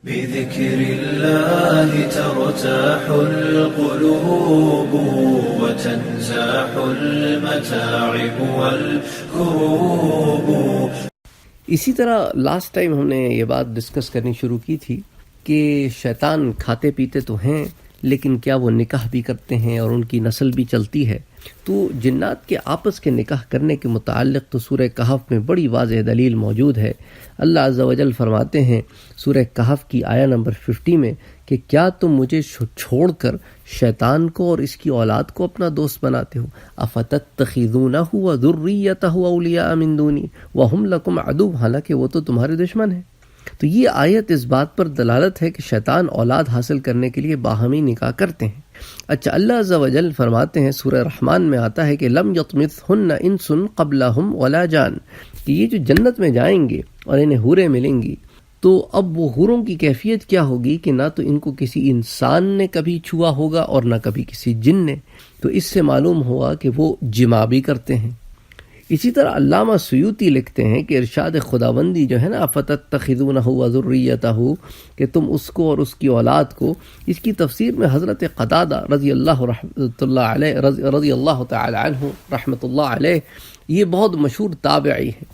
بذكر الله ترتاح القلوب وتنزاح المتاعب والكروب. اسی طرح لاسٹ ٹائم ہم نے یہ بات ڈسکس کرنی شروع کی تھی کہ شیطان کھاتے پیتے تو ہیں لیکن کیا وہ نکاح بھی کرتے ہیں اور ان کی نسل بھی چلتی ہے. تو جنات کے آپس کے نکاح کرنے کے متعلق تو سورہ کہف میں بڑی واضح دلیل موجود ہے. اللہ عز و جل فرماتے ہیں سورہ کہف کی آیہ نمبر 50 میں کہ کیا تم مجھے چھوڑ کر شیطان کو اور اس کی اولاد کو اپنا دوست بناتے ہو. افتتخذونہ وذریتہ اولیاء من دونی وہم لکم عدو، حالانکہ وہ تو تمہارے دشمن ہیں. تو یہ آیت اس بات پر دلالت ہے کہ شیطان اولاد حاصل کرنے کے لیے باہمی نکاح کرتے ہیں. اچھا، اللہ عز و جل فرماتے ہیں سورہ رحمان میں آتا ہے کہ لم یطمثہن انس قبلہم ولا جان، کہ یہ جو جنت میں جائیں گے اور انہیں حوریں ملیں گی تو اب وہ حوروں کی کیفیت کیا ہوگی کہ نہ تو ان کو کسی انسان نے کبھی چھوا ہوگا اور نہ کبھی کسی جن نے. تو اس سے معلوم ہوا کہ وہ جماع بھی کرتے ہیں. اسی طرح علامہ سیوطی لکھتے ہیں کہ ارشاد خداوندی جو ہے نا افتتخذونہ وذریتہ، کہ تم اس کو اور اس کی اولاد کو، اس کی تفسیر میں حضرت قتادہ رضی اللہ تعالی عنہ رحمۃ اللہ علیہ، یہ بہت مشہور تابعی ہیں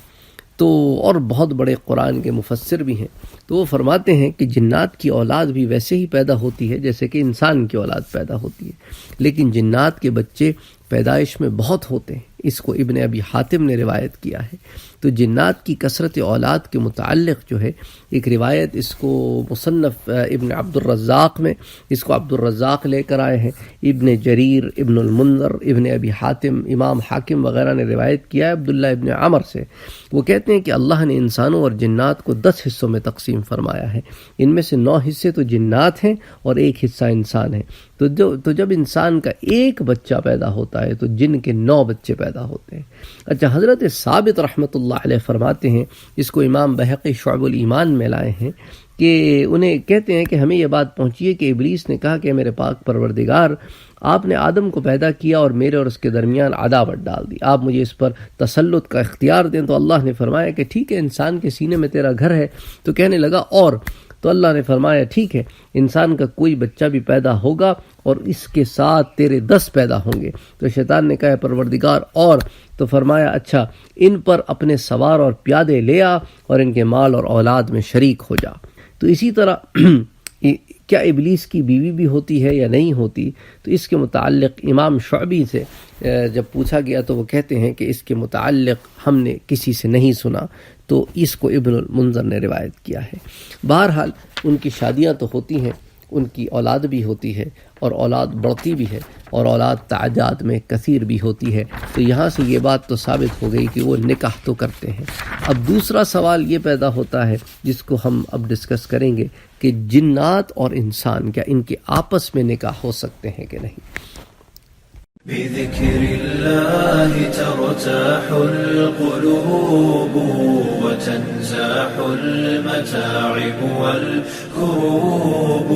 تو اور بہت بڑے قرآن کے مفسر بھی ہیں. تو وہ فرماتے ہیں کہ جنات کی اولاد بھی ویسے ہی پیدا ہوتی ہے جیسے کہ انسان کی اولاد پیدا ہوتی ہے، لیکن جنات کے بچے پیدائش میں بہت ہوتے ہیں. اس کو ابن ابی حاتم نے روایت کیا ہے. تو جنات کی کثرت اولاد کے متعلق جو ہے ایک روایت، اس کو مصنف ابن عبد الرزاق میں اس کو عبد الرزاق لے کر آئے ہیں، ابن جریر، ابن المنذر، ابن ابی حاتم، امام حاکم وغیرہ نے روایت کیا ہے عبداللہ ابن عمر سے. وہ کہتے ہیں کہ اللہ نے انسانوں اور جنات کو 10 حصوں میں تقسیم فرمایا ہے. ان میں سے 9 حصے تو جنات ہیں اور 1 حصہ انسان ہے. تو جب انسان کا ایک بچہ پیدا ہوتا ہے تو جن کے 9 بچے پیدا ہوتے ہیں. اچھا، حضرت ثابت رحمۃ اللہ علیہ فرماتے ہیں، اس کو امام بہقی شعب الایمان میں لائے ہیں، کہ انہیں کہتے ہیں کہ ہمیں یہ بات پہنچی ہے کہ ابلیس نے کہا کہ میرے پاک پروردگار، آپ نے آدم کو پیدا کیا اور میرے اور اس کے درمیان عداوت ڈال دی، آپ مجھے اس پر تسلط کا اختیار دیں. تو اللہ نے فرمایا کہ ٹھیک ہے، انسان کے سینے میں تیرا گھر ہے. تو کہنے لگا اور، تو اللہ نے فرمایا ٹھیک ہے، انسان کا کوئی بچہ بھی پیدا ہوگا اور اس کے ساتھ تیرے 10 پیدا ہوں گے. تو شیطان نے کہا پروردگار اور، تو فرمایا اچھا، ان پر اپنے سوار اور پیادے لے آ اور ان کے مال اور اولاد میں شریک ہو جا. تو اسی طرح کیا ابلیس کی بیوی بھی ہوتی ہے یا نہیں ہوتی؟ تو اس کے متعلق امام شعبی سے جب پوچھا گیا تو وہ کہتے ہیں کہ اس کے متعلق ہم نے کسی سے نہیں سنا، تو اس کو ابن المنذر نے روایت کیا ہے. بہرحال ان کی شادیاں تو ہوتی ہیں، ان کی اولاد بھی ہوتی ہے اور اولاد بڑھتی بھی ہے اور اولاد تعداد میں کثیر بھی ہوتی ہے. تو یہاں سے یہ بات تو ثابت ہو گئی کہ وہ نکاح تو کرتے ہیں. اب دوسرا سوال یہ پیدا ہوتا ہے جس کو ہم اب ڈسکس کریں گے کہ جنات اور انسان کیا ان کے آپس میں نکاح ہو سکتے ہیں کہ نہیں. بذكر الله ترتاح القلوب وتنزاح المتاعب والكروب.